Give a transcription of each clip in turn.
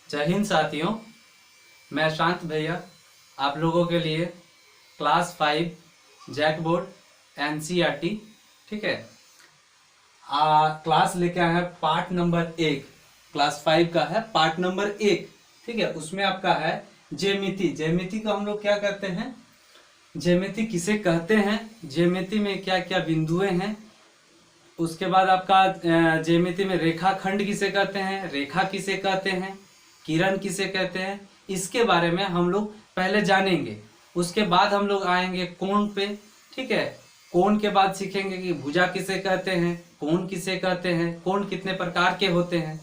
जय हिंद साथियों, मैं शांत भैया आप लोगों के लिए क्लास 5 जैक बोर्ड एनसीईआरटी ठीक है क्लास लेके आए हैं। पार्ट नंबर 1 क्लास 5 का है, पार्ट नंबर 1 ठीक है। उसमें आपका है ज्यामिति। ज्यामिति को हम लोग क्या करते हैं, ज्यामिति किसे कहते हैं, ज्यामिति में क्या क्या बिंदुएं हैं। उसके बाद आपका ज्यामिति में रेखाखंड किसे कहते हैं, रेखा किसे कहते हैं, किरण किसे कहते हैं, इसके बारे में हम लोग पहले जानेंगे। उसके बाद हम लोग आएंगे कोण पे, ठीक है। कोण के बाद सीखेंगे कि भुजा किसे कहते हैं, कोण किसे कहते हैं, कोण कितने प्रकार के होते हैं।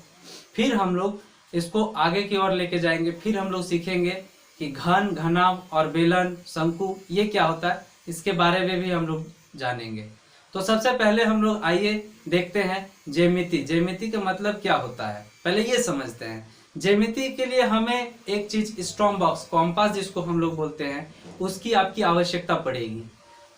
फिर हम लोग इसको आगे की ओर लेके जाएंगे। फिर हम लोग सीखेंगे कि घन, घनाभ और बेलन, शंकु ये क्या होता है, इसके बारे में भी हम लोग जानेंगे। तो सबसे पहले हम लोग आइए देखते हैं ज्यामिति। ज्यामिति का मतलब क्या होता है, पहले ये समझते हैं। ज्यामिति के लिए हमें एक चीज स्ट्रॉन्ग बॉक्स, कॉम्पास जिसको हम लोग बोलते हैं, उसकी आपकी आवश्यकता पड़ेगी।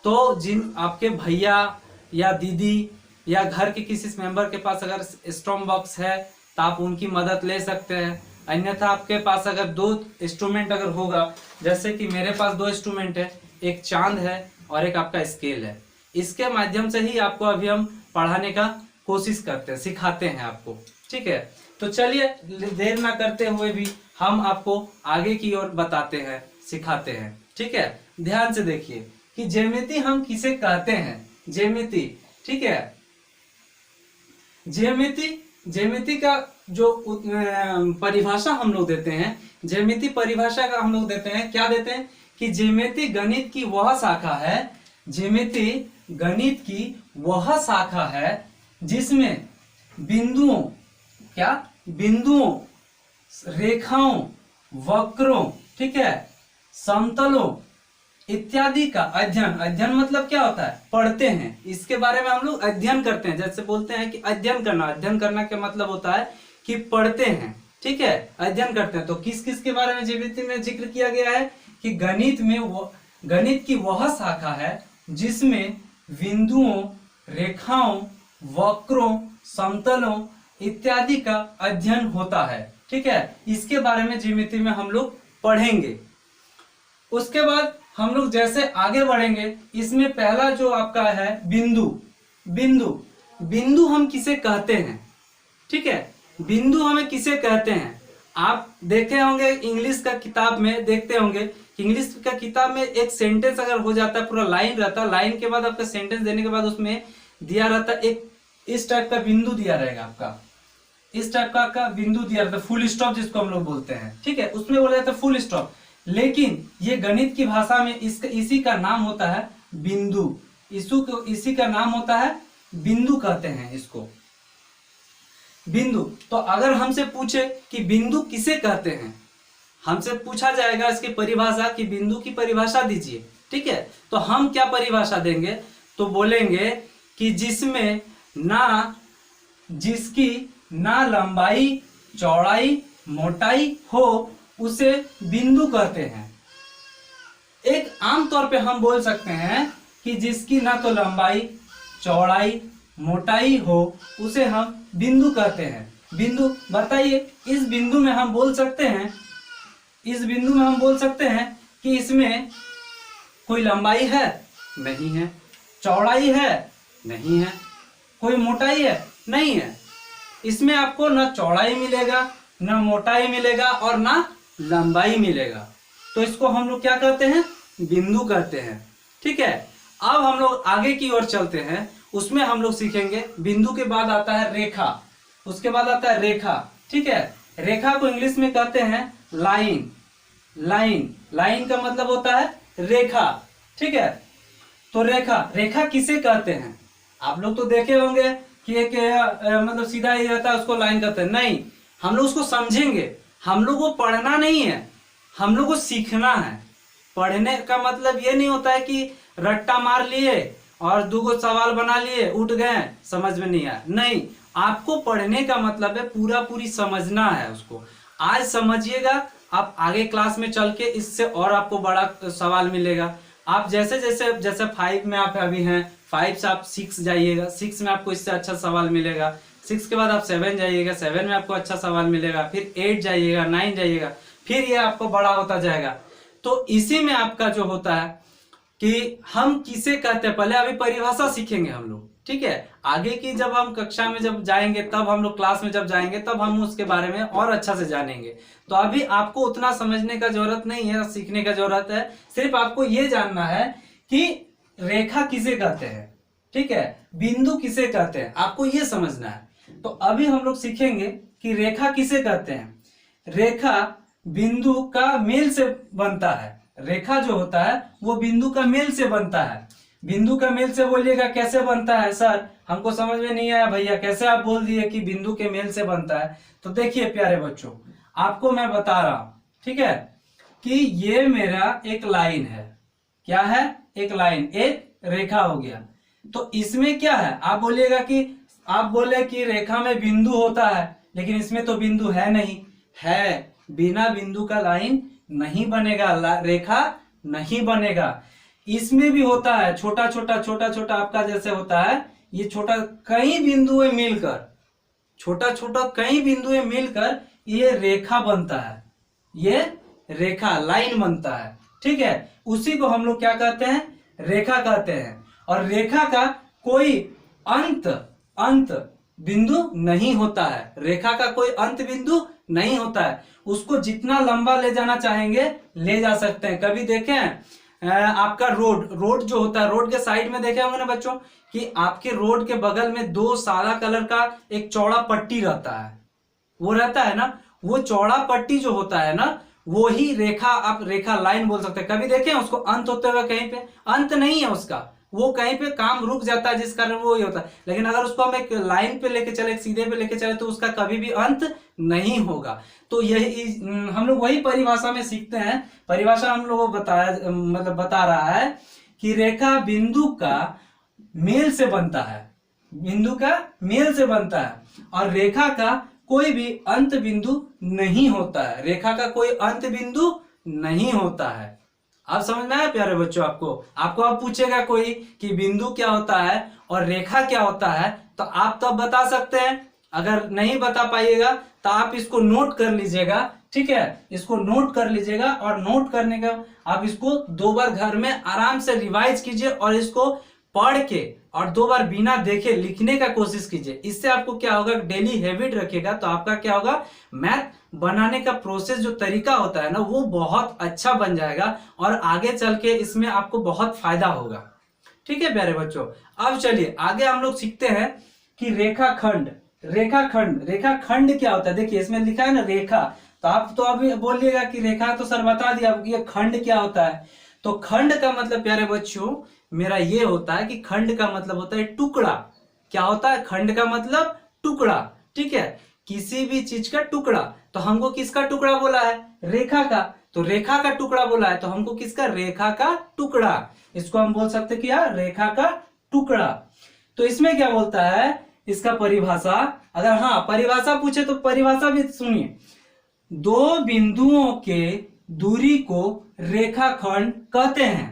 तो जिन आपके भैया या दीदी या घर के किसी मेंबर के पास अगर स्ट्रॉन्ग बॉक्स है तो आप उनकी मदद ले सकते हैं। अन्यथा आपके पास अगर 2 इंस्ट्रूमेंट अगर होगा, जैसे कि मेरे पास 2 इंस्ट्रूमेंट है, एक चांद है और एक आपका स्केल है, इसके माध्यम से ही आपको अभी हम पढ़ाने का कोशिश करते हैं, सिखाते हैं आपको, ठीक है। तो चलिए देर ना करते हुए भी हम आपको आगे की ओर बताते हैं, सिखाते हैं, ठीक है। ध्यान से देखिए कि ज्यामिति हम किसे कहते हैं, ज्यामिति, ठीक है। ज्यामिति का जो परिभाषा हम लोग देते हैं, ज्यामिति परिभाषा का हम लोग देते हैं, क्या देते हैं कि ज्यामिति गणित की वह शाखा है, ज्यामिति गणित की वह शाखा है जिसमें बिंदुओं, क्या बिंदुओं, रेखाओं, वक्रों, ठीक है, समतलों इत्यादि का अध्ययन। अध्ययन मतलब क्या होता है, पढ़ते हैं, इसके बारे में हम लोग अध्ययन करते हैं। जैसे बोलते हैं कि अध्ययन करना, अध्ययन करना का मतलब होता है कि पढ़ते हैं, ठीक है, अध्ययन करते हैं। तो किस किस के बारे में ज्यामिति में जिक्र किया गया है कि गणित की वह शाखा है जिसमें बिंदुओं, रेखाओं, वक्रों, समतलों इत्यादि का अध्ययन होता है, ठीक है। इसके बारे में ज्यामिति में हम लोग पढ़ेंगे। उसके बाद हम लोग जैसे आगे बढ़ेंगे, इसमें पहला जो आपका है बिंदु। बिंदु हम किसे कहते हैं, ठीक है, बिंदु हमें किसे कहते हैं। आप देखे होंगे इंग्लिश का किताब में, देखते होंगे इंग्लिश का किताब में एक सेंटेंस अगर हो जाता है, पूरा लाइन रहता है, लाइन के बाद आपका सेंटेंस देने के बाद उसमें दिया रहता है एक इस टाइप का बिंदु दिया रहेगा, आपका इस टाइप का बिंदु दिया रहता है, फुल स्टॉप जिसको हम लोग बोलते हैं, ठीक है, उसमें बोला जाता है फुल स्टॉप। लेकिन ये गणित की भाषा में इसी का नाम होता है बिंदु। इसी का नाम होता है बिंदु, कहते हैं इसको बिंदु। तो अगर हमसे पूछे कि बिंदु किसे कहते हैं, हमसे पूछा जाएगा इसकी परिभाषा कि बिंदु की परिभाषा दीजिए, ठीक है। तो हम क्या परिभाषा देंगे, तो बोलेंगे कि जिसकी ना लंबाई, चौड़ाई, मोटाई हो उसे बिंदु कहते हैं। एक आमतौर पे हम बोल सकते हैं कि जिसकी ना तो लंबाई, चौड़ाई, मोटाई हो उसे हम बिंदु कहते हैं। बिंदु बताइए, इस बिंदु में हम बोल सकते हैं कि इसमें कोई लंबाई है, नहीं है, चौड़ाई है, नहीं है, कोई मोटाई है, नहीं है। इसमें आपको ना चौड़ाई मिलेगा, ना मोटाई मिलेगा और ना लंबाई मिलेगा। तो इसको हम लोग क्या कहते हैं, बिंदु कहते हैं, ठीक है। अब हम लोग आगे की ओर चलते हैं, उसमें हम लोग सीखेंगे बिंदु के बाद आता है रेखा, उसके बाद आता है रेखा, ठीक है। रेखा को इंग्लिश में कहते हैं लाइन। लाइन का मतलब होता है रेखा, ठीक है। तो रेखा किसे कहते हैं, आप लोग तो देखे होंगे कि एक मतलब सीधा ही रहता है, उसको लाइन कहते हैं। नहीं, हम लोग उसको समझेंगे। हम लोग को पढ़ना नहीं है, हम लोग को सीखना है। पढ़ने का मतलब ये नहीं होता है कि रट्टा मार लिए और 2 सवाल बना लिए, उठ गए, समझ में नहीं आया। नहीं, आपको पढ़ने का मतलब है पूरी समझना है उसको। आज समझिएगा, आप आगे क्लास में चल के इससे और आपको बड़ा सवाल मिलेगा। आप जैसे 5 में आप अभी हैं, 5 से आप 6 जाइएगा, 6 में आपको इससे अच्छा सवाल मिलेगा। 6 के बाद आप 7 जाइएगा, 7 में आपको अच्छा सवाल मिलेगा, फिर 8 जाइएगा, 9 जाइएगा, फिर ये आपको बड़ा होता जाएगा। तो इसी में आपका जो होता है कि हम किसे कहते हैं, पहले अभी परिभाषा सीखेंगे हम लोग, ठीक है। आगे की जब हम कक्षा में जब जाएंगे, तब हम लोग क्लास में जब जाएंगे, तब हम उसके बारे में और अच्छा से जानेंगे। तो अभी आपको उतना समझने का जरूरत नहीं है, सीखने का जरूरत है। सिर्फ आपको ये जानना है कि रेखा किसे कहते हैं, ठीक है, बिंदु किसे कहते हैं, आपको ये समझना है। तो अभी हम लोग सीखेंगे कि रेखा किसे कहते हैं। रेखा बिंदु का मेल से बनता है। रेखा जो होता है वो बिंदु का मेल से बनता है। बिंदु का मेल से बोलिएगा कैसे बनता है सर, हमको समझ में नहीं आया भैया, कैसे आप बोल दिए कि बिंदु के मेल से बनता है। तो देखिए प्यारे बच्चों, आपको मैं बता रहा हूं, ठीक है, कि ये मेरा एक लाइन है। क्या है? एक लाइन, एक रेखा हो गया। तो इसमें क्या है, आप बोलिएगा कि आप बोले कि रेखा में बिंदु होता है, लेकिन इसमें तो बिंदु है नहीं। है, बिना बिंदु का लाइन नहीं बनेगा, रेखा नहीं बनेगा। इसमें भी होता है छोटा छोटा छोटा छोटा, आपका जैसे होता है ये छोटा, कई बिंदुएं मिलकर, छोटा छोटा कई बिंदुएं मिलकर ये रेखा बनता है। ये रेखा, लाइन बनता है, ठीक है। उसी को हम लोग क्या कहते हैं, रेखा कहते हैं। और रेखा का कोई अंत बिंदु नहीं होता है। रेखा का कोई अंत बिंदु नहीं होता है। उसको जितना लंबा ले जाना चाहेंगे ले जा सकते हैं। कभी देखें आपका रोड जो होता है, रोड के साइड में देखे होंगे ना बच्चों, कि आपके रोड के बगल में 2 सादा कलर का एक चौड़ा पट्टी रहता है, वो रहता है ना, वो चौड़ा पट्टी जो होता है ना, वो ही रेखा, आप रेखा लाइन बोल सकते हैं। कभी देखें उसको अंत होते हुए, कहीं पे अंत नहीं है उसका, वो कहीं पे काम रुक जाता है, जिस कारण वो ही होता है। लेकिन अगर उसको हम एक लाइन पे लेके चले, एक सीधे पे लेके चले, तो उसका कभी भी अंत नहीं होगा। तो यही हम लोग वही परिभाषा में सीखते हैं। परिभाषा हम लोगों को बताया, मतलब बता रहा है कि रेखा बिंदु का मेल से बनता है, बिंदु का मेल से बनता है। और रेखा का कोई भी अंत बिंदु नहीं होता है। रेखा का कोई अंत बिंदु नहीं होता है। आप समझ में आया प्यारे बच्चों? आपको अब पूछेगा कोई कि बिंदु क्या होता है और रेखा क्या होता है, तो आप तब बता सकते हैं। अगर नहीं बता पाइएगा तो आप इसको नोट कर लीजिएगा, ठीक है, इसको नोट कर लीजिएगा। और नोट करने का आप इसको 2 बार घर में आराम से रिवाइज कीजिए और इसको पढ़ के और 2 बार बिना देखे लिखने का कोशिश कीजिए। इससे आपको क्या होगा, डेली हैबिट रखेगा तो आपका क्या होगा, मैथ बनाने का प्रोसेस जो तरीका होता है ना, वो बहुत अच्छा बन जाएगा और आगे चल के इसमें आपको बहुत फायदा होगा। ठीक है प्यारे बच्चों, अब चलिए आगे हम लोग सीखते हैं कि रेखाखंड। रेखाखंड क्या होता है? देखिए इसमें लिखा है ना रेखा, तो आप तो अभी बोलिएगा कि रेखा तो सर बता दिया, ये खंड क्या होता है? तो खंड का मतलब प्यारे बच्चों मेरा ये होता है कि खंड का मतलब होता है टुकड़ा। क्या होता है? खंड का मतलब टुकड़ा, ठीक है, किसी भी चीज का टुकड़ा। तो हमको किसका टुकड़ा बोला है? रेखा का। तो रेखा का टुकड़ा बोला है, तो हमको किसका? रेखा का टुकड़ा। इसको हम बोल सकते कि यार रेखा का टुकड़ा। तो इसमें क्या बोलता है इसका परिभाषा? अगर हाँ परिभाषा पूछे तो परिभाषा भी सुनिए। 2 बिंदुओं के दूरी को रेखाखंड कहते हैं।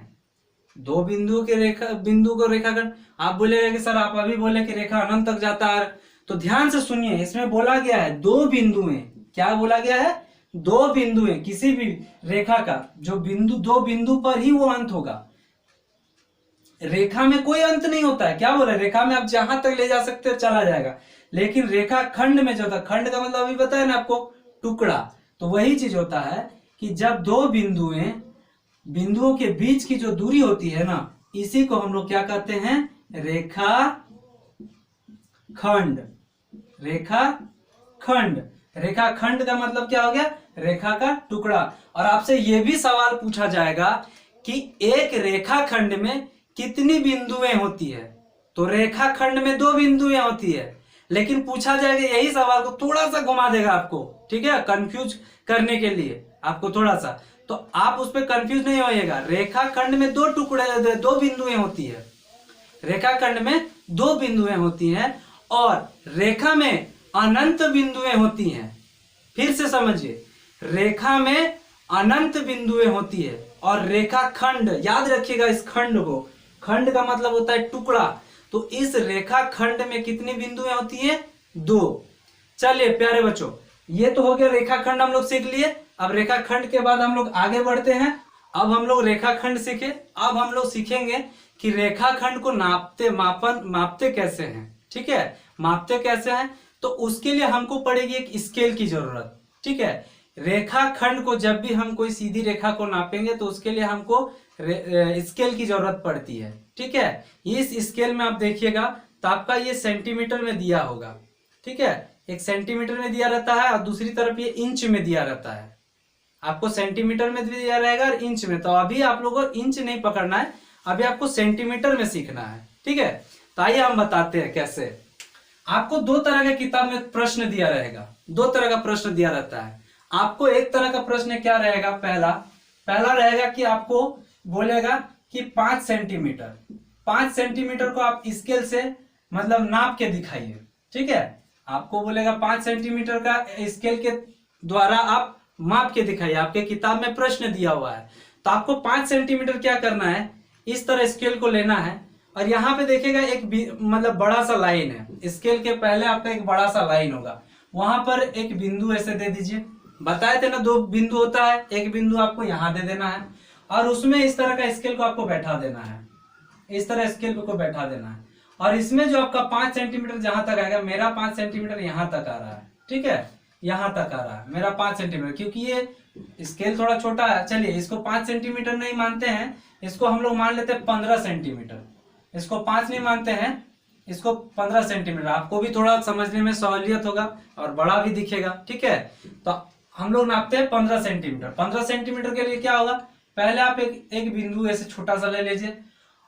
2 बिंदु को रेखाखंड। आप बोलेगा कि सर आप अभी बोले कि रेखा अनंत तक जाता है, तो ध्यान से सुनिए, इसमें बोला गया है 2 बिंदुएं। क्या बोला गया है? 2 बिंदुएं। किसी भी रेखा का जो बिंदु, 2 बिंदु पर ही वो अंत होगा। रेखा में कोई अंत नहीं होता है। क्या बोला? रेखा में आप जहां तक ले जा सकते हो चला जाएगा, लेकिन रेखा खंड में जो होता है, खंड का मतलब अभी बताया ना आपको, टुकड़ा। तो वही चीज होता है कि जब 2 बिंदुओं के बीच की जो दूरी होती है ना, इसी को हम लोग क्या कहते हैं? रेखा खंड। रेखाखंड। रेखाखंड का मतलब क्या हो गया? रेखा का टुकड़ा। और आपसे यह भी सवाल पूछा जाएगा कि एक रेखाखंड में कितनी बिंदुएं होती है? तो रेखाखंड में 2 बिंदुएं होती है, लेकिन पूछा जाएगा यही सवाल को थोड़ा सा घुमा देगा आपको, ठीक है, कंफ्यूज करने के लिए आपको थोड़ा सा। तो आप उस पर कंफ्यूज नहीं होइएगा। रेखाखंड में 2 बिंदुएं होती है। रेखाखंड में 2 बिंदुएं होती हैं और रेखा में अनंत बिंदुएं होती हैं। फिर से समझिए, रेखा में अनंत बिंदुएं होती है और रेखाखंड, याद रखिएगा इस खंड को, खंड का मतलब होता है टुकड़ा। तो इस रेखाखंड में कितनी बिंदुएं होती है? 2। चलिए प्यारे बच्चों, ये तो हो गया रेखाखंड हम लोग सीख लिए। अब रेखाखंड के बाद हम लोग आगे बढ़ते हैं। अब हम लोग रेखाखंड सीखे, अब हम लोग सीखेंगे कि रेखाखंड को मापते कैसे हैं। ठीक है, मापते कैसे हैं, तो उसके लिए हमको पड़ेगी एक स्केल की जरूरत। ठीक है, रेखाखंड को जब भी हम कोई सीधी रेखा को नापेंगे तो उसके लिए हमको स्केल की जरूरत पड़ती है। ठीक है, इस स्केल में आप देखिएगा तो आपका ये सेंटीमीटर में दिया होगा। ठीक है, एक सेंटीमीटर में दिया रहता है और दूसरी तरफ ये इंच में दिया रहता है। आपको सेंटीमीटर में भी दिया रहेगा और इंच में। तो अभी आप लोगों को इंच नहीं पकड़ना है, अभी आपको सेंटीमीटर में सीखना है। ठीक है, तो आइए हम बताते हैं कैसे। आपको 2 तरह के किताब में प्रश्न दिया रहेगा, 2 तरह का प्रश्न दिया रहता है आपको। एक तरह का प्रश्न क्या रहेगा, पहला रहेगा कि आपको बोलेगा कि 5 सेंटीमीटर, 5 सेंटीमीटर को आप स्केल से मतलब नाप के दिखाइए। ठीक है, आपको बोलेगा 5 सेंटीमीटर का स्केल के द्वारा आप माप के दिखाइए। आपके किताब में प्रश्न दिया हुआ है, तो आपको 5 सेंटीमीटर क्या करना है, इस तरह स्केल को लेना है और यहाँ पे देखिएगा एक मतलब बड़ा सा लाइन है। स्केल के पहले आपका एक बड़ा सा लाइन होगा, वहां पर एक बिंदु ऐसे दे दीजिए। बताए थे ना 2 बिंदु होता है, एक बिंदु आपको यहाँ दे देना है और उसमें इस तरह का स्केल को आपको बैठा देना है, इस तरह स्केल को बैठा देना है। और इसमें जो आपका 5 सेंटीमीटर जहां तक आएगा, मेरा 5 सेंटीमीटर यहां तक आ रहा है। ठीक है, यहां तक आ रहा है मेरा 5 सेंटीमीटर, क्योंकि ये स्केल थोड़ा छोटा है। चलिए इसको 5 सेंटीमीटर नहीं मानते हैं, इसको हम लोग मान लेते हैं 15 सेंटीमीटर। इसको 5 नहीं मानते हैं, इसको 15 सेंटीमीटर। आपको भी थोड़ा समझने में सहूलियत होगा और बड़ा भी दिखेगा। ठीक है, तो हम लोग नापते हैं 15 सेंटीमीटर। 15 सेंटीमीटर के लिए क्या होगा, पहले आप एक बिंदु ऐसे छोटा सा ले लीजिए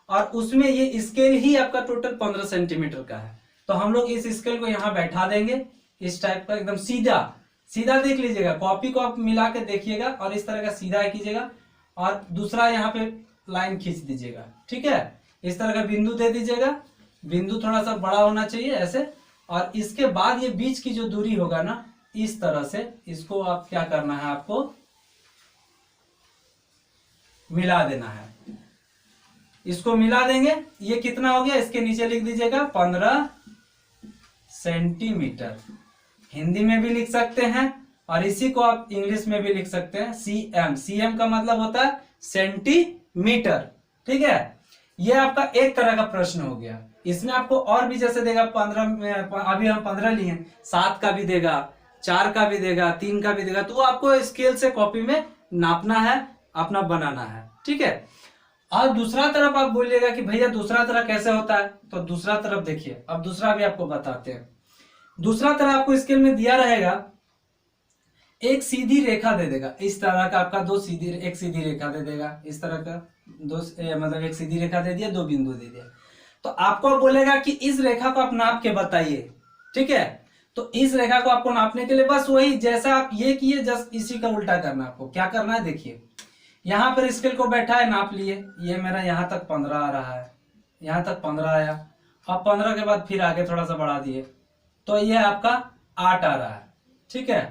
और उसमें ये स्केल ही आपका टोटल 15 सेंटीमीटर का है। तो हम लोग इस स्केल को यहाँ बैठा देंगे, इस टाइप का एकदम सीधा सीधा देख लीजिएगा। कॉपी को आप मिला के देखिएगा और इस तरह का सीधा कीजिएगा और दूसरा यहाँ पे लाइन खींच दीजिएगा। ठीक है, इस तरह का बिंदु दे दीजिएगा। बिंदु थोड़ा सा बड़ा होना चाहिए ऐसे, और इसके बाद ये बीच की जो दूरी होगा ना, इस तरह से इसको आप क्या करना है, आपको मिला देना है। इसको मिला देंगे, ये कितना हो गया, इसके नीचे लिख दीजिएगा 15 सेंटीमीटर। हिंदी में भी लिख सकते हैं और इसी को आप इंग्लिश में भी लिख सकते हैं सीएम। सीएम का मतलब होता है सेंटीमीटर। ठीक है, ये आपका एक तरह का प्रश्न हो गया। इसमें आपको और भी जैसे देगा 15, अभी हम 15 लिए, 7 का भी देगा, 4 का भी देगा, 3 का भी देगा। तो वो आपको स्केल से कॉपी में नापना है, अपना बनाना है। ठीक है, और दूसरा तरफ आप बोलिएगा कि भैया दूसरा तरफ कैसे होता है, तो दूसरा तरफ देखिए। अब दूसरा भी आपको बताते हैं। दूसरा तरफ आपको स्केल में दिया रहेगा, एक सीधी रेखा दे देगा इस तरह का, आपका एक सीधी रेखा दे देगा इस तरह का, मतलब एक सीधी रेखा दे दिया, 2 बिंदु दे दिया। तो आपको बोलेगा कि इस रेखा को आप नाप के बताइए। ठीक है, तो इस रेखा को आपको नापने के लिए बस वही जैसा आप ये किए, जस्ट इसी का उल्टा करना। आपको क्या करना है, देखिए यहाँ पर स्केल को बैठा है, नाप लिए, ये मेरा यहाँ तक 15 आ रहा है, यहाँ तक 15 आया। अब 15 के बाद फिर आगे थोड़ा सा बढ़ा दिए तो ये आपका 8 आ रहा है। ठीक है,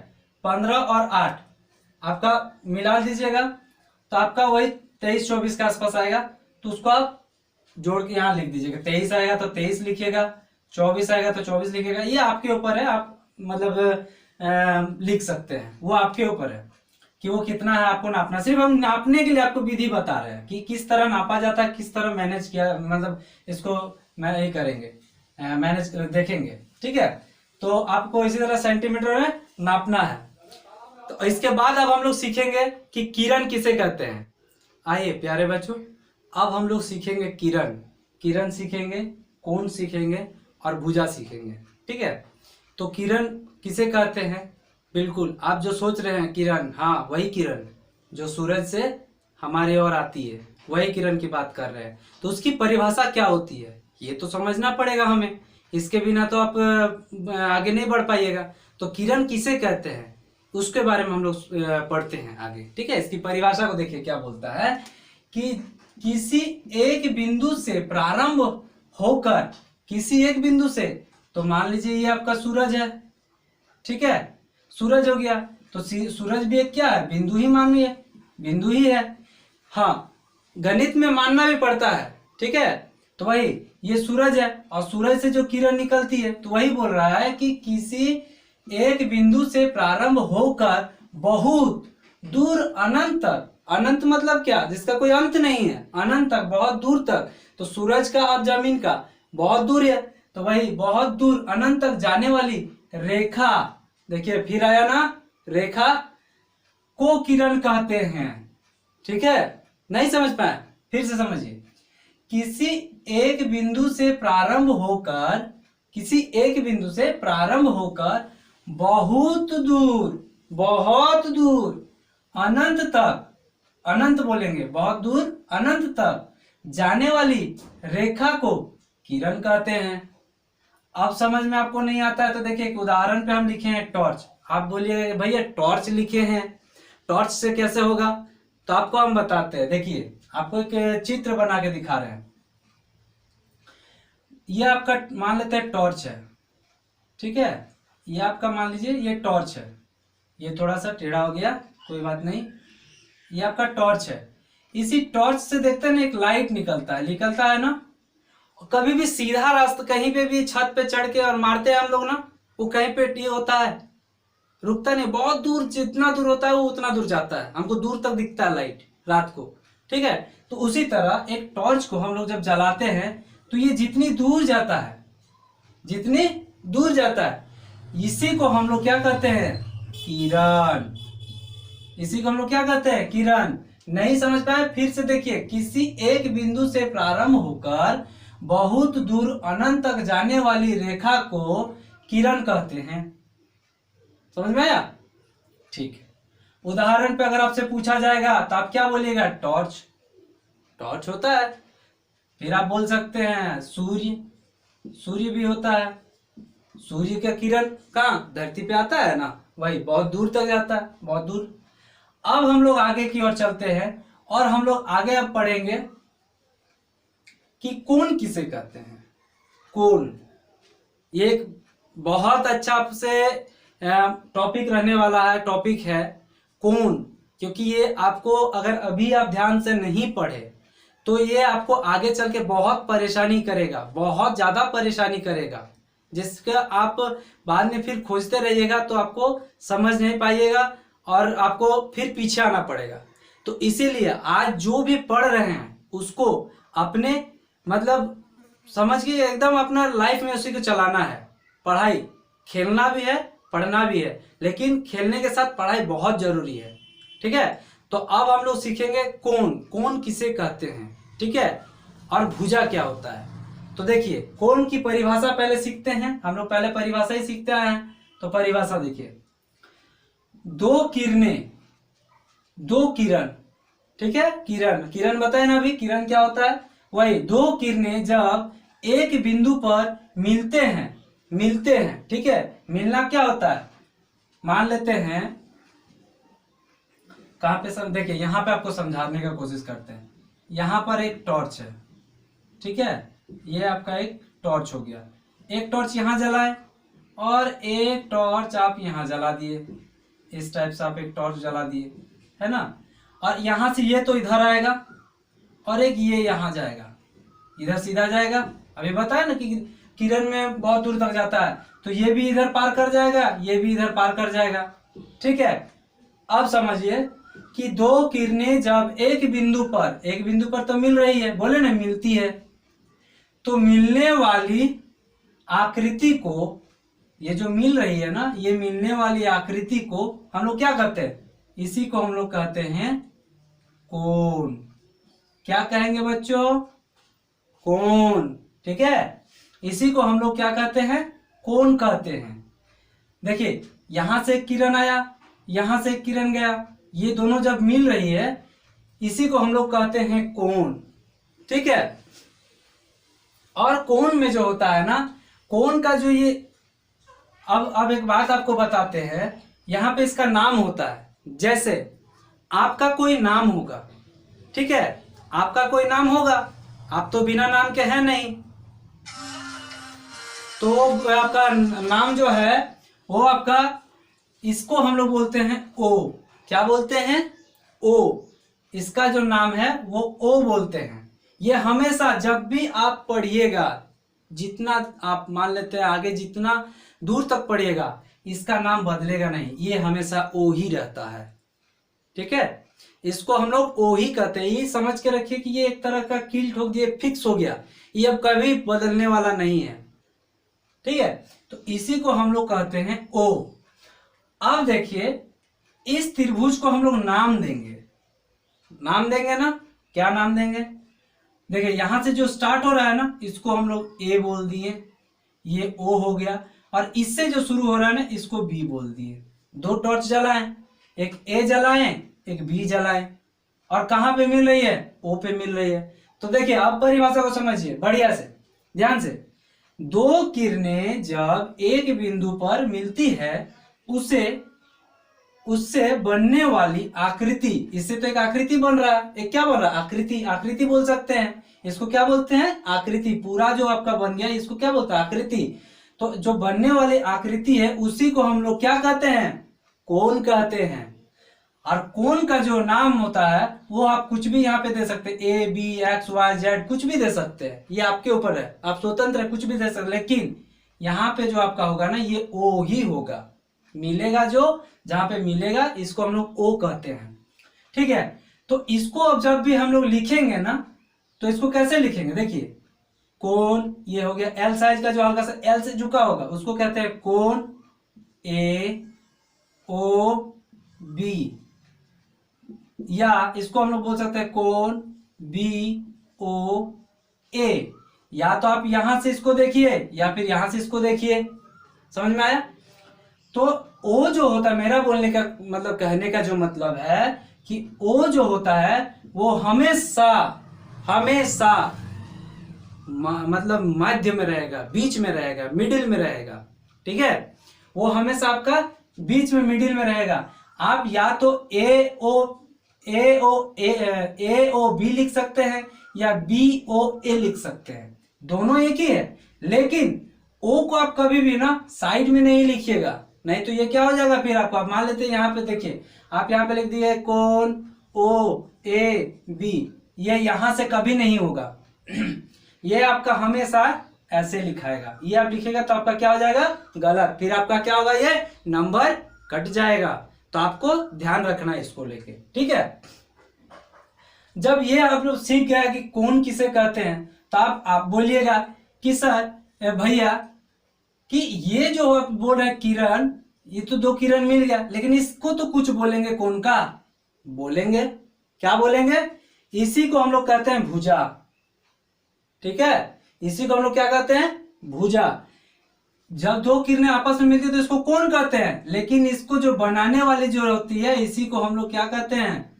15 और 8 आपका मिला दीजिएगा तो आपका वही 23-24 के आसपास आएगा। तो उसको आप जोड़ के यहाँ लिख दीजिएगा। 23 आएगा तो 23 लिखिएगा, 24 आएगा तो 24 लिखिएगा। ये आपके ऊपर है, आप मतलब लिख सकते हैं, वो आपके ऊपर है कि वो कितना है आपको नापना। सिर्फ हम नापने के लिए आपको विधि बता रहे हैं कि किस तरह नापा जाता है, किस तरह मैनेज किया, मतलब इसको ये करेंगे, मैनेज देखेंगे। ठीक है, तो आपको इसी तरह सेंटीमीटर में नापना है। तो इसके बाद अब हम लोग सीखेंगे कि किरण किसे कहते हैं। आइए प्यारे बच्चों, अब हम लोग सीखेंगे किरण। किरण सीखेंगे, कोण सीखेंगे और भुजा सीखेंगे। ठीक है, तो किरण किसे कहते हैं, बिल्कुल आप जो सोच रहे हैं किरण, हाँ वही किरण जो सूरज से हमारे ओर आती है, वही किरण की बात कर रहे हैं। तो उसकी परिभाषा क्या होती है ये तो समझना पड़ेगा हमें, इसके बिना तो आप आगे नहीं बढ़ पाइएगा। तो किरण किसे कहते हैं उसके बारे में हम लोग पढ़ते हैं आगे। ठीक है, इसकी परिभाषा को देखिए क्या बोलता है कि किसी एक बिंदु से प्रारंभ होकर, किसी एक बिंदु से, तो मान लीजिए ये आपका सूरज है। ठीक है, सूरज हो गया, तो सूरज भी एक क्या है, बिंदु ही मानिए, बिंदु ही है। हाँ, गणित में मानना भी पड़ता है। ठीक है, तो वही ये सूरज है और सूरज से जो किरण निकलती है, तो वही बोल रहा है कि किसी एक बिंदु से प्रारंभ होकर बहुत दूर अनंत तक, अनंत मतलब क्या, जिसका कोई अंत नहीं है, अनंत तक, बहुत दूर तक, तो सूरज का और जमीन का बहुत दूर है, तो वही बहुत दूर अनंत तक जाने वाली रेखा, देखिए फिर आया ना, रेखा को किरण कहते हैं। ठीक है, नहीं समझ पाए, फिर से समझिए। किसी एक बिंदु से प्रारंभ होकर, किसी एक बिंदु से प्रारंभ होकर बहुत दूर, बहुत दूर अनंत तक, अनंत बोलेंगे, बहुत दूर अनंत तक जाने वाली रेखा को किरण कहते हैं। अब समझ में आपको नहीं आता है तो देखिए एक उदाहरण पे हम लिखे हैं टॉर्च। आप बोलिए भैया टॉर्च लिखे हैं, टॉर्च से कैसे होगा, तो आपको हम बताते हैं। देखिए आपको एक चित्र बना के दिखा रहे हैं। ये आपका मान लेते हैं टॉर्च है, ठीक है, ये आपका मान लीजिए ये टॉर्च है, ये थोड़ा सा टेढ़ा हो गया, कोई बात नहीं, ये आपका टॉर्च है। इसी टॉर्च से देखते हैं ना एक लाइट निकलता है ना। कभी भी सीधा रास्ता कहीं पे भी छत पे चढ़ के और मारते हैं हम लोग ना, वो कहीं पे ये होता है, रुकता नहीं, बहुत दूर, जितना दूर होता है वो उतना दूर जाता है, हमको दूर तक दिखता है लाइट रात को। ठीक है, तो उसी तरह एक टॉर्च को हम लोग जब जलाते हैं तो ये जितनी दूर जाता है, जितनी दूर जाता है, इसी को हम लोग क्या कहते हैं, किरण। इसी को हम लोग क्या कहते हैं, किरण। नहीं समझ पाए, फिर से देखिए, किसी एक बिंदु से प्रारंभ होकर बहुत दूर अनंत तक जाने वाली रेखा को किरण कहते हैं। समझ में आया? ठीक है, उदाहरण पे अगर आपसे पूछा जाएगा तो आप क्या बोलिएगा, टॉर्च, टॉर्च होता है। फिर आप बोल सकते हैं सूर्य, सूर्य भी होता है, सूर्य का किरण कहाँ, धरती पे आता है ना, वही बहुत दूर तक जाता है, बहुत दूर। अब हम लोग आगे की ओर चलते हैं और हम लोग आगे अब पढ़ेंगे कि कोण किसे कहते हैं। कोण ये एक बहुत अच्छा आपसे टॉपिक रहने वाला है, टॉपिक है कोण, क्योंकि ये आपको अगर अभी आप ध्यान से नहीं पढ़े तो ये आपको आगे चल के बहुत परेशानी करेगा, बहुत ज्यादा परेशानी करेगा, जिसका आप बाद में फिर खोजते रहिएगा तो आपको समझ नहीं पाइएगा और आपको फिर पीछे आना पड़ेगा। तो इसीलिए आज जो भी पढ़ रहे हैं उसको अपने मतलब समझ के एकदम अपना लाइफ में उसी को चलाना है। पढ़ाई, खेलना भी है, पढ़ना भी है, लेकिन खेलने के साथ पढ़ाई बहुत जरूरी है। ठीक है, तो अब हम लोग सीखेंगे कोण, कोण किसे कहते हैं, ठीक है, और भुजा क्या होता है। तो देखिए कोण की परिभाषा पहले सीखते हैं, हम लोग पहले परिभाषा ही सीखते आए हैं। तो परिभाषा देखिए, दो किरणें, दो किरण, ठीक है, किरण, किरण बताए ना अभी, किरण क्या होता है, वही दो किरणें जब एक बिंदु पर मिलते हैं, मिलते हैं, ठीक है, मिलना क्या होता है, मान लेते हैं कहां पे सब, देखिए यहां पे आपको समझाने का कोशिश करते हैं। यहां पर एक टॉर्च है, ठीक है, ये आपका एक टॉर्च हो गया, एक टॉर्च यहां जलाए और एक टॉर्च आप यहां जला दिए, इस टाइप से आप एक टॉर्च जला दिए, है ना, और यहां से ये तो इधर आएगा और एक ये यहां जाएगा, इधर सीधा जाएगा। अभी बताया ना कि किरण में बहुत दूर तक जाता है, तो ये भी इधर पार कर जाएगा, ये भी इधर पार कर जाएगा। ठीक है, अब समझिए कि दो किरणें जब एक बिंदु पर तो मिल रही है, बोले ना मिलती है, तो मिलने वाली आकृति को, ये जो मिल रही है ना, ये मिलने वाली आकृति को हम लोग क्या कहते हैं, इसी को हम लोग कहते हैं कोण। क्या कहेंगे बच्चों, कोण, ठीक है, इसी को हम लोग क्या कहते हैं, कोण कहते हैं। देखिए यहां से किरण आया, यहां से किरण गया, ये दोनों जब मिल रही है इसी को हम लोग कहते हैं कोण। ठीक है, और कोण में जो होता है ना, कोण का जो ये, अब एक बात आपको बताते हैं, यहां पे इसका नाम होता है। जैसे आपका कोई नाम होगा, ठीक है, आपका कोई नाम होगा, आप तो बिना नाम के हैं नहीं, तो आपका नाम जो है वो आपका, इसको हम लोग बोलते हैं ओ, क्या बोलते हैं, ओ, इसका जो नाम है वो ओ बोलते हैं। ये हमेशा जब भी आप पढ़िएगा, जितना आप मान लेते हैं आगे जितना दूर तक पढ़िएगा, इसका नाम बदलेगा नहीं, ये हमेशा ओ ही रहता है। ठीक है, इसको हम लोग ओ ही कहते हैं। ये समझ के रखिए कि ये एक तरह का किल्ट हो गया, फिक्स हो गया, ये अब कभी बदलने वाला नहीं है। ठीक है, तो इसी को हम लोग कहते हैं ओ। अब देखिए इस त्रिभुज को हम लोग नाम देंगे, नाम देंगे ना, क्या नाम देंगे? देखिए यहां से जो स्टार्ट हो रहा है ना, इसको हम लोग ए बोल दिए, ये ओ हो गया, और इससे जो शुरू हो रहा है ना, इसको बी बोल दिए। दो टॉर्च जलाएं, एक ए जलाएं, एक बी जलाएं, और कहां पे मिल रही है? ओ पे मिल रही है। तो देखिए अब परिभाषा को समझिए बढ़िया से, ध्यान से। दो किरणें जब एक बिंदु पर मिलती है, उससे बनने वाली आकृति, इससे तो एक आकृति बन रहा है, एक क्या बन रहा है? आकृति। आकृति बोल सकते हैं इसको, क्या बोलते हैं? आकृति। पूरा जो आपका बन गया इसको क्या बोलते हैं? आकृति। तो जो बनने वाली आकृति है उसी को हम लोग क्या कहते हैं? कोण कहते हैं। और कोण का जो नाम होता है वो आप कुछ भी यहाँ पे दे सकते हैं, A B X Y Z, कुछ भी दे सकते हैं, ये आपके ऊपर है, आप स्वतंत्र है, कुछ भी दे सकते हैं। लेकिन यहाँ पे जो आपका होगा ना, ये ओ ही होगा, मिलेगा जो जहां पे मिलेगा इसको हम लोग ओ कहते हैं। ठीक है, तो इसको अब जब भी हम लोग लिखेंगे ना, तो इसको कैसे लिखेंगे? देखिए कोण, ये हो गया एल साइज का, जो हल्का सा एल से झुका होगा उसको कहते हैं कोण ए ओ बी, या इसको हम लोग बोल सकते हैं कोण बी ओ ए। या तो आप यहां से इसको देखिए या फिर यहां से इसको देखिए, समझ में आया? तो ओ जो होता है, मेरा बोलने का मतलब, कहने का जो मतलब है कि ओ जो होता है वो हमेशा हमेशा मतलब मध्य में रहेगा, बीच में रहेगा, मिडिल में रहेगा। ठीक है, वो हमेशा आपका बीच में मिडिल में रहेगा। आप या तो ए ओ बी लिख सकते हैं या बी ओ ए लिख सकते हैं, दोनों एक ही है। लेकिन ओ को आप कभी भी ना साइड में नहीं लिखिएगा, नहीं तो ये क्या हो जाएगा फिर आपको। आप मान लेते हैं यहाँ पे, देखिए आप यहाँ पे लिख दिए कोण ओ ए बी, ये यहां से कभी नहीं होगा ये आपका हमेशा ऐसे लिखाएगा, ये आप लिखेगा तो आपका क्या हो जाएगा? गलत। फिर आपका क्या होगा? ये नंबर कट जाएगा। तो आपको ध्यान रखना है इसको लेके। ठीक है, जब ये आप लोग सीख गया कि कोण किसे कहते हैं, तो आप बोलिएगा कि सर भैया कि ये जो आप बोल रहे हैं किरण, ये तो दो किरण मिल गया, लेकिन इसको तो कुछ बोलेंगे, कोण का बोलेंगे, क्या बोलेंगे? इसी को हम लोग कहते हैं भुजा। ठीक है, इसी को हम लोग क्या कहते हैं? भुजा। जब दो किरणें आपस में मिलती है तो इसको कोण कहते हैं, लेकिन इसको जो बनाने वाली जो होती है इसी को हम लोग क्या कहते हैं?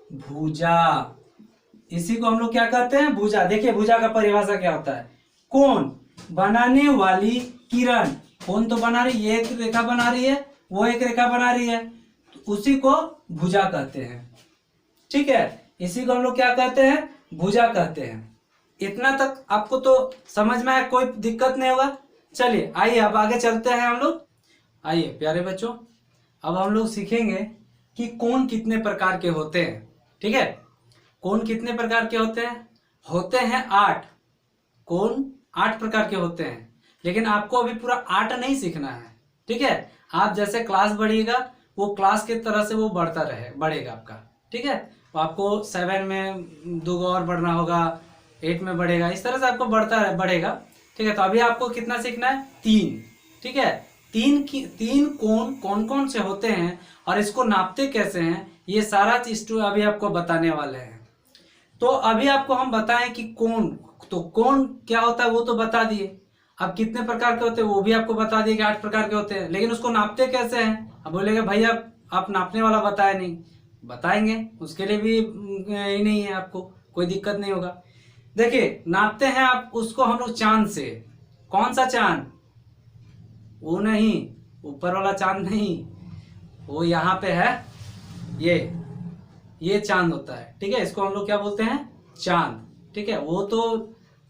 भुजा। इसी को हम लोग क्या कहते हैं? भुजा। देखिए भुजा का परिभाषा क्या होता है? कोण, बनाने वाली किरण, कोण तो बना रही, ये एक रेखा बना रही है, वो एक रेखा बना रही है, तो उसी को भुजा कहते हैं। ठीक है, इसी को हम लोग क्या कहते हैं? भुजा कहते हैं। इतना तक आपको तो समझ में आया, कोई दिक्कत नहीं होगा। चलिए आइए अब आगे चलते हैं हम लोग। आइए प्यारे बच्चों, अब हम लोग सीखेंगे कि कोण कितने प्रकार के होते हैं। ठीक है, कोण कितने प्रकार के होते हैं? होते हैं 8। कोण 8 प्रकार के होते हैं, लेकिन आपको अभी पूरा 8 नहीं सीखना है। ठीक है, आप जैसे क्लास बढ़िएगा वो क्लास के तरह से वो बढ़ेगा आपका। ठीक है, तो आपको 7 में 2 और बढ़ना होगा, 8 में बढ़ेगा, इस तरह से आपको बढ़ेगा। ठीक है, तो अभी आपको कितना सीखना है? 3। ठीक है, 3 कोण कौन कौन से होते हैं और इसको नापते कैसे हैं, ये सारा चीज अभी आपको बताने वाले हैं। तो अभी आपको हम बताएं कि कोण, तो कोण क्या होता है वो तो बता दिए, अब कितने प्रकार के होते हैं वो भी आपको बता दिए कि 8 प्रकार के होते हैं, लेकिन उसको नापते कैसे हैं? अब बोलेगा भैया आप नापने वाला बताया नहीं, बताएंगे, उसके लिए भी ही नहीं है, आपको कोई दिक्कत नहीं होगा। देखिए नापते हैं आप उसको हम लोग चांद से। कौन सा चांद? वो नहीं, ऊपर वाला चांद नहीं, वो यहाँ पे है, ये चांद होता है। ठीक है, इसको हम लोग क्या बोलते हैं? चांद। ठीक है, वो तो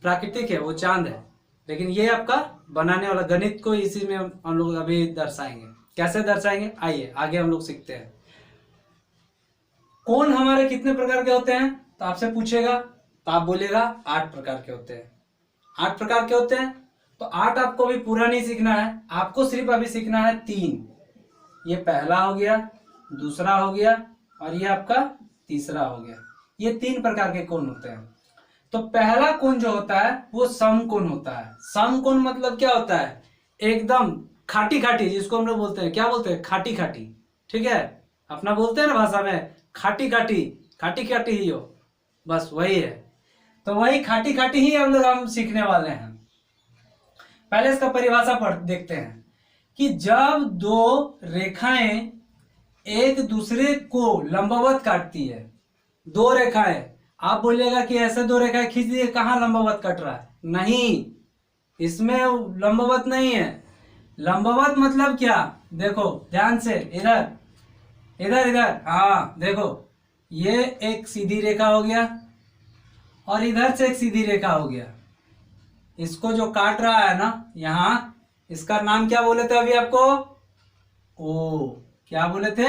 प्राकृतिक है, वो चांद है, लेकिन ये आपका बनाने वाला गणित को इसी में हम लोग अभी दर्शाएंगे। कैसे दर्शाएंगे आइए आगे हम लोग सीखते हैं। कोण हमारे कितने प्रकार के होते हैं तो आपसे पूछेगा, तो आप बोलिएगा 8 प्रकार के होते हैं। 8 प्रकार के होते हैं, तो 8 आपको भी पूरा नहीं सीखना है, आपको सिर्फ अभी सीखना है 3। ये पहला हो गया, दूसरा हो गया और ये आपका तीसरा हो गया। ये 3 प्रकार के कोण होते हैं। तो पहला कोण जो होता है वो समकोण होता है। समकोण मतलब क्या होता है, एकदम खाटी खाटी, जिसको हम लोग बोलते हैं, क्या बोलते हैं, खाटी खाटी। ठीक है, अपना बोलते हैं ना भाषा में, खाटी खाटी, खाटी खाटी ही हो, बस वही है। तो वही खाटी खाटी ही हम सीखने वाले हैं। पहले इसका परिभाषा पढ़ देखते हैं कि जब दो रेखाएं एक दूसरे को लंबवत काटती है, 2 रेखाएं, आप बोलिएगा कि ऐसे 2 रेखाएं खींच दिए, कहाँ लंबवत कट रहा है, नहीं, इसमें लंबवत नहीं है। लंबवत मतलब क्या, देखो ध्यान से, इधर इधर इधर, हाँ देखो, ये एक सीधी रेखा हो गया और इधर से एक सीधी रेखा हो गया। इसको जो काट रहा है ना यहां, इसका नाम क्या बोले थे अभी आपको, ओ, क्या बोले थे,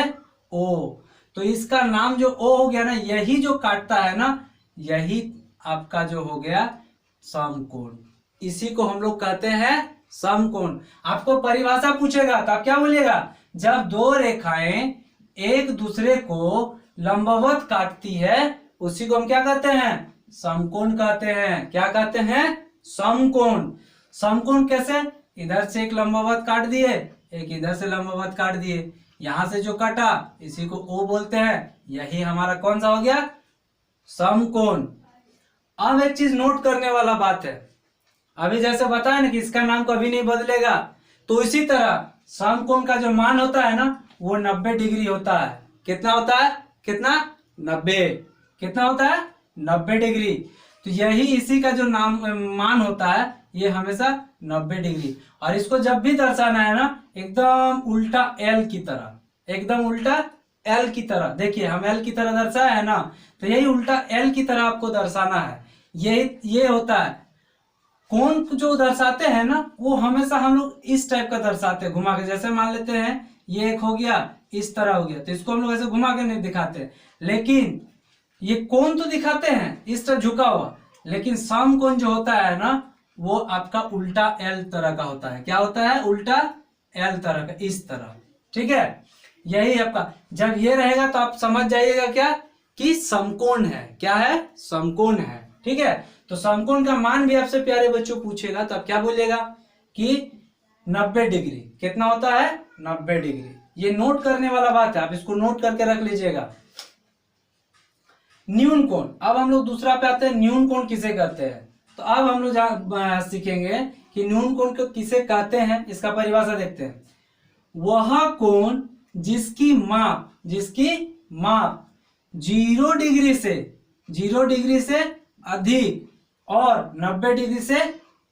ओ। तो इसका नाम जो ओ हो गया ना, यही जो काटता है ना, यही आपका जो हो गया समकोण। इसी को हम लोग कहते हैं समकोण। आपको परिभाषा पूछेगा तो आप क्या बोलिएगा, जब 2 रेखाएं एक दूसरे को लंबवत काटती है, उसी को हम क्या कहते हैं, समकोण कहते हैं। क्या कहते हैं, समकोण। समकोण कैसे, इधर से एक लंबवत काट दिए, एक इधर से लंबवत काट दिए, यहां से जो काटा इसी को ओ बोलते हैं। यही हमारा कौन सा हो गया, समकोण। अब एक चीज नोट करने वाला बात है, अभी जैसे बताया ना कि इसका नाम कभी नहीं बदलेगा, तो इसी तरह समकोण का जो मान होता है ना वो 90 डिग्री होता है। कितना होता है, कितना, 90। कितना होता है, 90 डिग्री। तो यही इसी का जो मान होता है, ये हमेशा 90 डिग्री। और इसको जब भी दर्शाना है ना, एकदम उल्टा एल की तरह, एकदम उल्टा एल की तरह। देखिए हम एल की तरह दर्शाया है ना, तो यही उल्टा एल की तरह आपको दर्शाना है। ये होता है कोण जो दर्शाते हैं ना, वो हमेशा हम लोग इस टाइप का दर्शाते हैं, घुमा के। जैसे मान लेते हैं ये एक हो गया, इस तरह हो गया, तो इसको हम लोग ऐसे घुमा के नहीं दिखाते, लेकिन ये कोण तो दिखाते हैं इस तरह झुका हुआ, लेकिन समकोण जो होता है ना, वो आपका उल्टा एल तरह का होता है। क्या होता है, उल्टा एल तरह का, इस तरह। ठीक है, यही आपका, जब ये रहेगा तो आप समझ जाइएगा क्या, कि समकोण है। क्या है, समकोण है। ठीक है, तो समकोण का मान भी आपसे प्यारे बच्चों पूछेगा तो आप क्या बोलिएगा कि 90 डिग्री। कितना होता है, 90 डिग्री। ये नोट करने वाला बात है, आप इसको नोट करके रख लीजिएगा। न्यून कोण, अब हम लोग दूसरा पे आते हैं, न्यून कोण किसे कहते हैं। तो अब हम लोग सीखेंगे कि न्यून कोण को किसे कहते हैं, इसका परिभाषा देखते हैं। वह कोण जिसकी माप 0 डिग्री से अधिक और 90 डिग्री से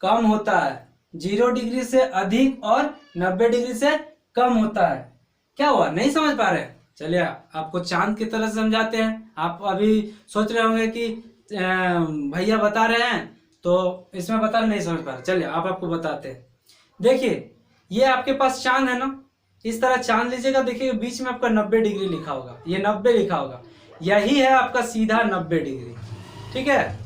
कम होता है। 0 डिग्री से अधिक और 90 डिग्री से कम होता है। क्या हुआ, नहीं समझ पा रहे, चलिए आपको चांद की तरह समझाते हैं। आप अभी सोच रहे होंगे कि भैया बता रहे हैं तो इसमें बता नहीं समझ पा रहे, चलिए आपको बताते हैं। देखिए ये आपके पास चांद है ना, इस तरह चांद लीजिएगा, देखिए बीच में आपका 90 डिग्री लिखा होगा, ये 90 लिखा होगा, यही है आपका सीधा 90 डिग्री। ठीक है,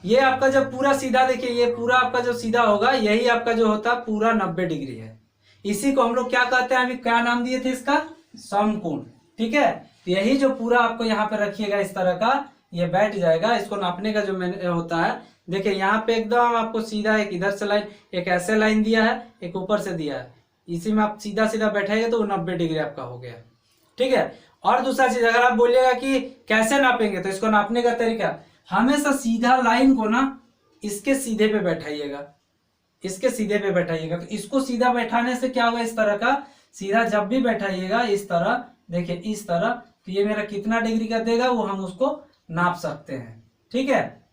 ये आपका जब पूरा सीधा, देखिए ये पूरा आपका जो सीधा होगा, यही आपका जो होता है पूरा 90 डिग्री है। इसी को हम लोग क्या कहते हैं, अभी क्या नाम दिए थे इसका, समकोण। ठीक है, तो यही जो पूरा आपको यहाँ पे रखिएगा इस तरह का, ये बैठ जाएगा। इसको नापने का जो होता है, देखिए यहाँ पे एकदम आपको सीधा, एक इधर से लाइन, एक ऐसे लाइन दिया है, एक ऊपर से दिया है, इसी में आप सीधा सीधा बैठाएंगे तो 90 डिग्री आपका हो गया। ठीक है, और दूसरा चीज, अगर आप बोलिएगा कि कैसे नापेंगे, तो इसको नापने का तरीका, हमेशा सीधा लाइन को ना इसके सीधे पे बैठाइएगा, इसके सीधे पे बैठाइएगा। तो इसको सीधा बैठाने से क्या होगा, इस तरह का सीधा जब भी बैठाइएगा इस तरह, देखिए इस तरह, तो ये मेरा कितना डिग्री का देगा वो हम उसको नाप सकते हैं। ठीक है,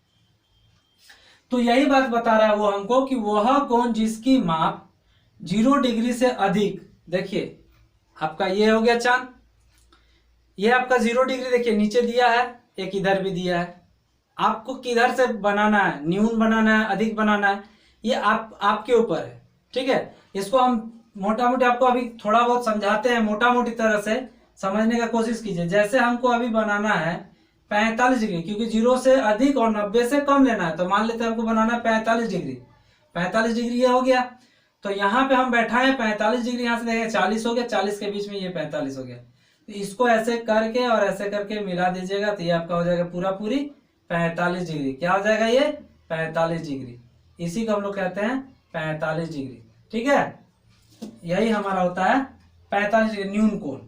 तो यही बात बता रहा है वो हमको कि वह कोण जिसकी माप 0 डिग्री से अधिक, देखिए आपका ये हो गया चांद, ये आपका 0 डिग्री, देखिए नीचे दिया है, एक इधर भी दिया है। आपको किधर से बनाना है, न्यून बनाना है, अधिक बनाना है, ये आपके ऊपर है। ठीक है, इसको हम मोटा मोटी आपको अभी थोड़ा बहुत समझाते हैं, मोटा मोटी तरह से समझने का कोशिश कीजिए। जैसे हमको अभी बनाना है, 45 डिग्री, क्योंकि 0 से अधिक और 90 से कम लेना है। तो मान लेते हैं हमको बनाना है 45 डिग्री। 45 डिग्री ये हो गया। तो यहाँ पे हम बैठाए 45 डिग्री, यहाँ से देखें 40 हो गया, 40 के बीच में ये 45 हो गया। तो इसको ऐसे करके और ऐसे करके मिला दीजिएगा, तो ये आपका हो जाएगा पूरा पूरी 45 डिग्री। क्या हो जाएगा ये? 45 डिग्री। इसी को हम लोग कहते हैं 45 डिग्री। ठीक है, यही हमारा होता है 45 डिग्री न्यून कोण।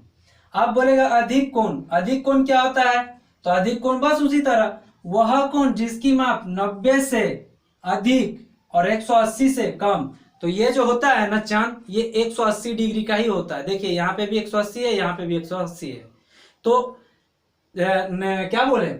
अब बोलेगा अधिक कोण। अधिक कोण क्या होता है? तो अधिक कोण बस उसी तरह, वह कोण जिसकी माप 90 से अधिक और 180 से कम। तो ये जो होता है ना चांद, ये 180 डिग्री का ही होता है। देखिए यहाँ पे भी 180 है, यहाँ पे भी 180 है। तो क्या बोले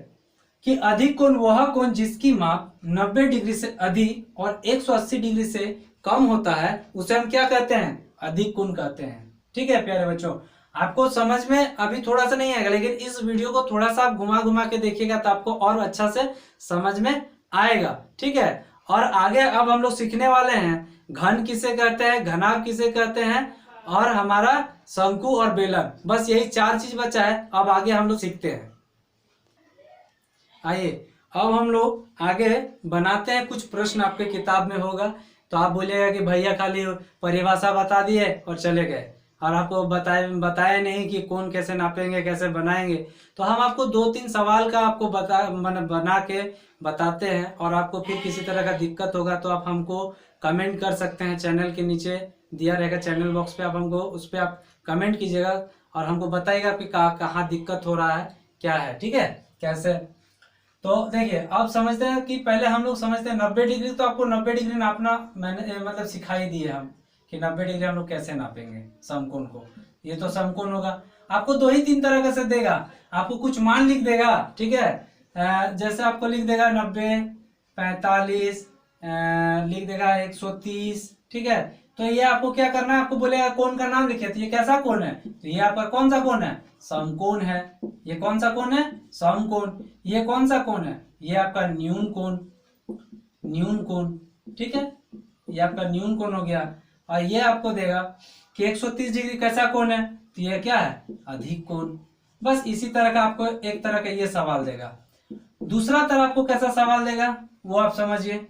कि अधिक कोण वह कोण जिसकी माप 90 डिग्री से अधिक और 180 डिग्री से कम होता है, उसे हम क्या कहते हैं? अधिक कोण कहते हैं। ठीक है प्यारे बच्चों, आपको समझ में अभी थोड़ा सा नहीं आएगा, लेकिन इस वीडियो को थोड़ा सा आप घुमा घुमा के देखिएगा तो आपको और अच्छा से समझ में आएगा। ठीक है, और आगे अब हम लोग सीखने वाले हैं घन किसे कहते हैं, घनाभ किसे कहते हैं, और हमारा शंकु और बेलन। बस यही 4 चीज बचा है। अब आगे हम लोग सीखते हैं। आइए अब हम लोग आगे बनाते हैं। कुछ प्रश्न आपके किताब में होगा, तो आप बोलिएगा कि भैया खाली परिभाषा बता दिए और चले गए, और आपको बताया नहीं कि कौन कैसे नापेंगे, कैसे बनाएंगे। तो हम आपको 2-3 सवाल का आपको बना के बताते हैं, और आपको फिर किसी तरह का दिक्कत होगा तो आप हमको कमेंट कर सकते हैं। चैनल के नीचे दिया रहेगा चैनल बॉक्स पे, आप हमको उस पर आप कमेंट कीजिएगा और हमको बताइएगा कि कहाँ दिक्कत हो रहा है, क्या है। ठीक है, कैसे। तो देखिए अब समझते हैं कि पहले हम लोग समझते हैं 90 डिग्री। तो आपको 90 डिग्री नापना मैंने मतलब सिखाई दिए हम कि 90 डिग्री हम लोग कैसे नापेंगे समकोण को। ये तो समकोण होगा। आपको 2 ही 3 तरह का से देगा, आपको कुछ मान लिख देगा। ठीक है, जैसे आपको लिख देगा 90, 45, लिख देगा 130। ठीक है, तो ये आपको क्या करना है, आपको बोलेगा कोण का नाम लिखिए। तो ये कैसा कोण है? तो ये आपका कौन सा कोण है? समकोण है। ये कौन सा कोण है? समकोण। ये कौन सा कोण है? ये आपका न्यून कोण। न्यून कोण। ठीक है, ये आपका न्यून कोण हो गया। और ये आपको देगा कि 130 डिग्री कैसा कोण है? तो ये क्या है? अधिक कोण। बस इसी तरह का आपको एक तरह का ये सवाल देगा। दूसरा तरह आपको कैसा सवाल देगा वो आप समझिए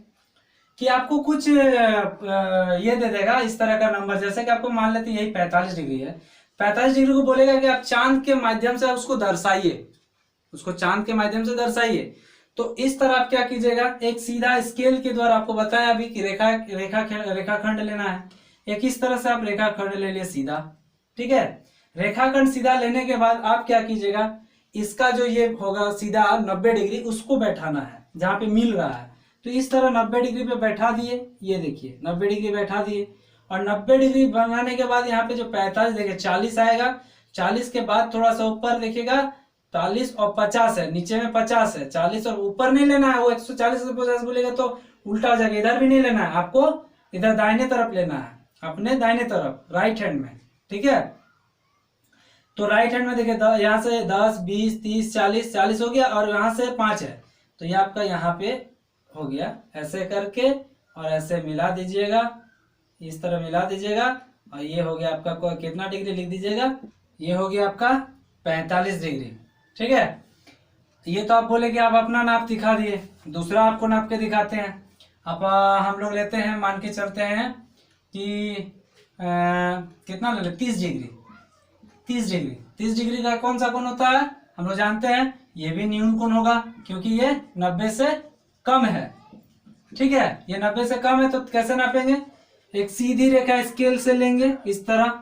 कि आपको कुछ ये दे देगा इस तरह का नंबर, जैसे कि आपको मान लेते हैं यही 45 डिग्री है। 45 डिग्री को बोलेगा कि आप चांद के माध्यम से उसको दर्शाइए, उसको चांद के माध्यम से दर्शाइए। तो इस तरह आप क्या कीजिएगा, एक सीधा स्केल के द्वारा आपको बताया अभी कि रेखाखंड लेना है। एक इस तरह से आप रेखाखंड ले लिए सीधा। ठीक है, रेखाखंड सीधा लेने के बाद आप क्या कीजिएगा, इसका जो ये होगा सीधा 90 डिग्री उसको बैठाना है जहां पे मिल रहा है। तो इस तरह 90 डिग्री पे बैठा दिए। ये देखिए 90 डिग्री बैठा दिए, और 90 डिग्री बनाने के बाद यहाँ पे जो 45 देखिए 40 आएगा। 40 के बाद थोड़ा सा ऊपर देखिएगा 40 और 50 है, नीचे में 50 है। 40 और ऊपर नहीं लेना है, वो 140 से 50 बोलेगा तो उल्टा हो जाएगा। इधर भी नहीं लेना है आपको, इधर दाहिने तरफ लेना है, अपने दाहिने तरफ राइट हैंड में। ठीक है, तो राइट हैंड में देखिए यहाँ से 10, 20, 30, 40, 40 हो गया, और यहाँ से 5 है। तो ये आपका यहाँ पे हो गया। ऐसे करके और ऐसे मिला दीजिएगा, इस तरह मिला दीजिएगा, और ये हो गया आपका कितना डिग्री लिख दीजिएगा, ये हो गया आपका 45 डिग्री। ठीक है, ये तो आप बोले कि आप अपना नाप दिखा दिए। दूसरा आपको नाप के दिखाते हैं। अब हम लोग लेते हैं, मान के चलते हैं कि कितना ले 30 डिग्री। 30 डिग्री 30 डिग्री का कौन सा कोण होता है? हम लोग जानते हैं ये भी न्यून कोण होगा, क्योंकि ये 90 से कम है। ठीक है, ये 90 से कम है। तो कैसे नापेंगे, एक सीधी रेखा स्केल से लेंगे इस तरह,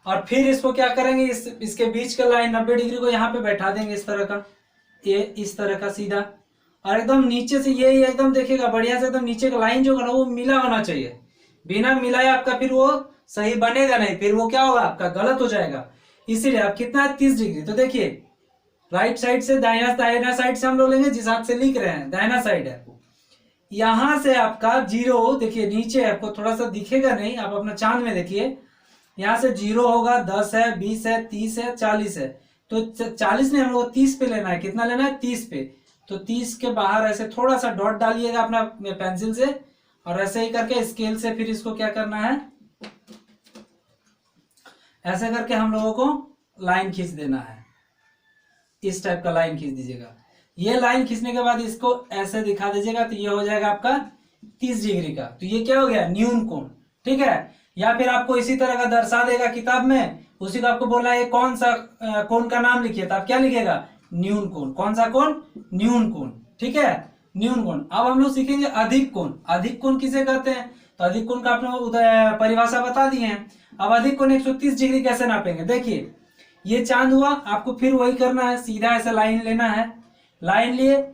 और फिर इसको क्या करेंगे, इसके बीच का लाइन 90 डिग्री को यहाँ पे बैठा देंगे इस तरह का, ये इस तरह का सीधा। और एकदम नीचे से ये एकदम देखिएगा बढ़िया से, एकदम नीचे का लाइन जो होगा ना वो मिला होना चाहिए। बिना मिलाए आपका फिर वो सही बनेगा नहीं, फिर वो क्या होगा आपका गलत हो जाएगा। इसीलिए आप कितना है 30 डिग्री। तो देखिए राइट साइड से दाहिना साइड से हम लोग लेंगे, जिस हाथ से लिख रहे हैं दाहिना साइड है। यहां से आपका 0 देखिए नीचे आपको थोड़ा सा दिखेगा नहीं, आप अपना चांद में देखिए, यहाँ से 0 होगा, 10 है, 20 है, 30 है, 40 है। तो 40 नहीं, हम लोग 30 पे लेना है। कितना लेना है? 30 पे। तो 30 के बाहर ऐसे थोड़ा सा डॉट डालिएगा अपना पेंसिल से, और ऐसे ही करके स्केल से फिर इसको क्या करना है, ऐसे करके हम लोगों को लाइन खींच देना है। इस टाइप का लाइन खींच दीजिएगा। ये लाइन खींचने के बाद इसको ऐसे दिखा दीजिएगा तो ये हो जाएगा आपका 30 डिग्री का। तो ये क्या हो गया, न्यून कोण। ठीक है, या फिर आपको इसी तरह का दर्शा देगा किताब में, उसी को आपको बोला है कौन सा कोण का नाम लिखिए, तो आप क्या लिखिएगा, न्यून कोण। कौन सा कोण, न्यून कोण। ठीक है, न्यून कोण। अब हम लोग सीखेंगे अधिक कोण। अधिक कोण किसे कहते हैं, तो अधिक कोण का आपने परिभाषा बता दी है। अब अधिक कोण 130 डिग्री कैसे नापेंगे, देखिए ये चांद हुआ, आपको फिर वही करना है, सीधा ऐसे लाइन लेना है। लाइन लिए,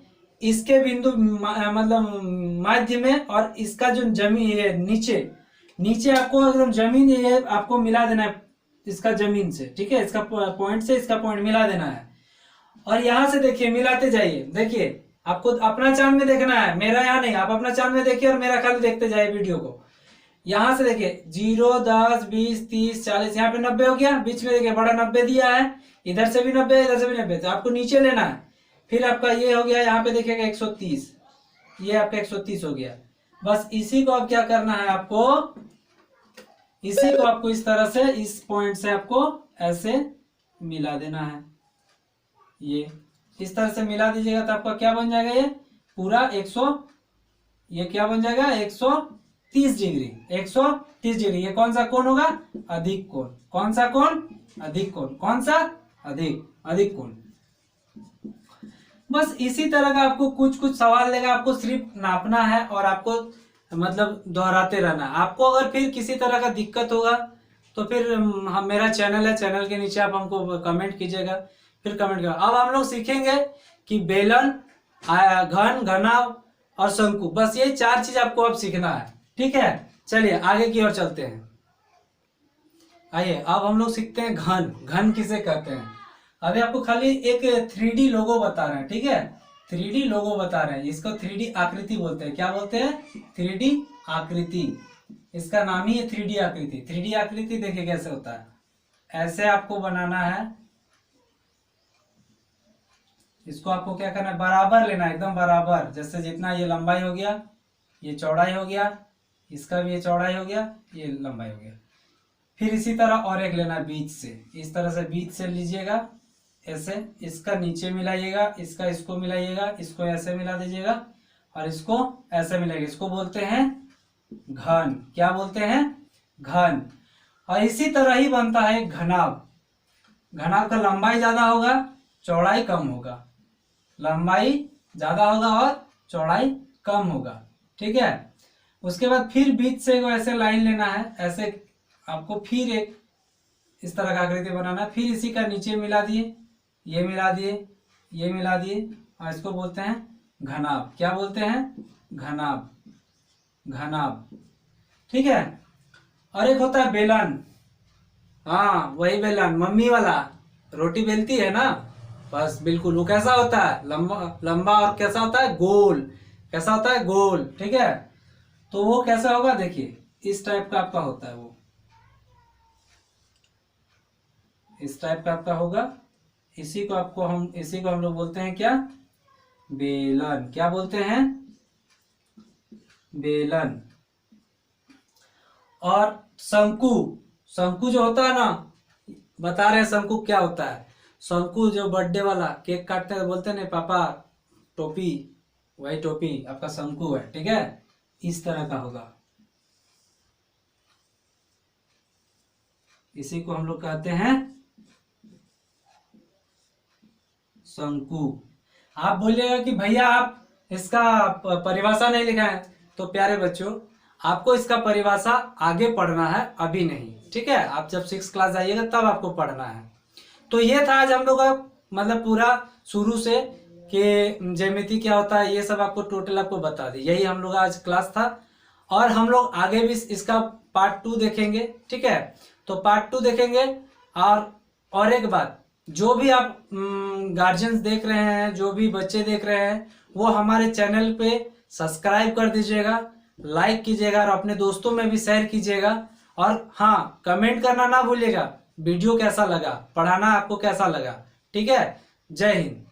इसके बिंदु मतलब मध्य में और इसका जो जमीन ये नीचे नीचे आपको एकदम जमीन ये आपको मिला देना है इसका जमीन से। ठीक है, इसका पॉइंट से इसका पॉइंट मिला देना है। और यहां से देखिए मिलाते जाइए। देखिए आपको अपना चांद में देखना है, मेरा यहाँ नहीं, आप अपना चांद में देखिए और मेरा खाली देखते जाइए वीडियो को। यहां से देखिए 0, 10, 20, 30, 40, यहाँ पे 90 हो गया। बीच में देखिए बड़ा 90 दिया है, इधर से भी 90, इधर से भी 90, तो आपको नीचे लेना है। फिर आपका ये हो गया, यहाँ पे देखिएगा 130, ये आपका 130 हो गया। बस इसी को अब क्या करना है आपको, इसी को आपको इस तरह से इस पॉइंट से आपको ऐसे मिला देना है। ये इस तरह से मिला दीजिएगा तो आपका क्या बन जाएगा, ये पूरा 100, ये क्या बन जाएगा 130 डिग्री। 130 डिग्री ये कौन सा कोण होगा, अधिक कोण। कौन सा कोण, अधिक कोण। कौन सा, अधिक कोण। बस इसी तरह का आपको कुछ कुछ सवाल लेगा, आपको सिर्फ नापना है और आपको मतलब दोहराते रहना। आपको अगर फिर किसी तरह का दिक्कत होगा तो फिर हम मेरा चैनल है, चैनल के नीचे आप हमको कमेंट कीजिएगा, फिर कमेंट करो। अब हम लोग सीखेंगे कि बेलन, घन, घनाभ और शंकु, बस ये 4 चीज आपको अब सीखना है। ठीक है, चलिए आगे की ओर चलते हैं। आइए अब हम लोग सीखते हैं घन। घन किसे कहते हैं, अभी आपको खाली एक 3D लोगो बता रहे हैं। ठीक है, 3D लोगो बता रहे हैं, इसको 3D आकृति बोलते हैं। क्या बोलते हैं, 3D आकृति। इसका नाम ही है 3D आकृति। 3D आकृति देखिए कैसे होता है, ऐसे आपको बनाना है। इसको आपको क्या करना है, बराबर लेना है, एकदम बराबर। जैसे जितना ये लंबाई हो गया, ये चौड़ाई हो गया, इसका भी ये चौड़ाई हो गया, ये लंबाई हो गया। फिर इसी तरह और एक लेना है बीच से, इस तरह से बीच से लीजिएगा ऐसे, इसका नीचे मिलाइएगा, इसका इसको मिलाइएगा, इसको ऐसे मिला दीजिएगा और इसको ऐसे मिलाइएगा। इसको बोलते हैं घन। क्या बोलते हैं, घन। और इसी तरह ही बनता है घनाभ। घनाभ का लंबाई ज्यादा होगा, चौड़ाई कम होगा। लंबाई ज्यादा होगा और चौड़ाई कम होगा। ठीक है, उसके बाद फिर बीच से ऐसे लाइन लेना है, ऐसे आपको फिर एक इस तरह का आकृति बनाना है। फिर इसी का नीचे मिला दिए, ये मिला दिए, ये मिला दिए और इसको बोलते हैं घनाभ। क्या बोलते हैं, घनाभ। घनाभ। ठीक है, और एक होता है बेलन। हाँ वही बेलन, मम्मी वाला, रोटी बेलती है ना, बस बिल्कुल वो कैसा होता है, लंबा लंबा, और कैसा होता है, गोल। कैसा होता है, गोल। ठीक है, तो वो कैसा होगा, देखिए इस टाइप का आपका होता है, वो इस टाइप का आपका होगा। इसी को हम लोग बोलते हैं क्या, बेलन। क्या बोलते हैं, बेलन। और शंकु। शंकु जो होता है ना, बता रहे हैं शंकु क्या होता है। शंकु जो बर्थडे वाला केक काटते हैं, बोलते हैं पापा टोपी, वही टोपी आपका शंकु है। ठीक है, इस तरह का होगा, इसी को हम लोग कहते हैं शंकु। आप बोलिएगा कि भैया आप इसका परिभाषा नहीं लिखा है, तो प्यारे बच्चों आपको इसका परिभाषा आगे पढ़ना है, अभी नहीं। ठीक है, आप जब 6th क्लास जाइएगा तब आपको पढ़ना है। तो ये था आज हम लोग का मतलब पूरा शुरू से कि ज्यामिति क्या होता है, ये सब आपको टोटल आपको बता दी। यही हम लोग आज क्लास था, और हम लोग आगे भी इसका पार्ट 2 देखेंगे। ठीक है, तो पार्ट 2 देखेंगे। और एक बात, जो भी आप गार्जियंस देख रहे हैं, जो भी बच्चे देख रहे हैं, वो हमारे चैनल पे सब्सक्राइब कर दीजिएगा, लाइक कीजिएगा और अपने दोस्तों में भी शेयर कीजिएगा। और हाँ, कमेंट करना ना भूलिएगा, वीडियो कैसा लगा, पढ़ाना आपको कैसा लगा। ठीक है, जय हिंद।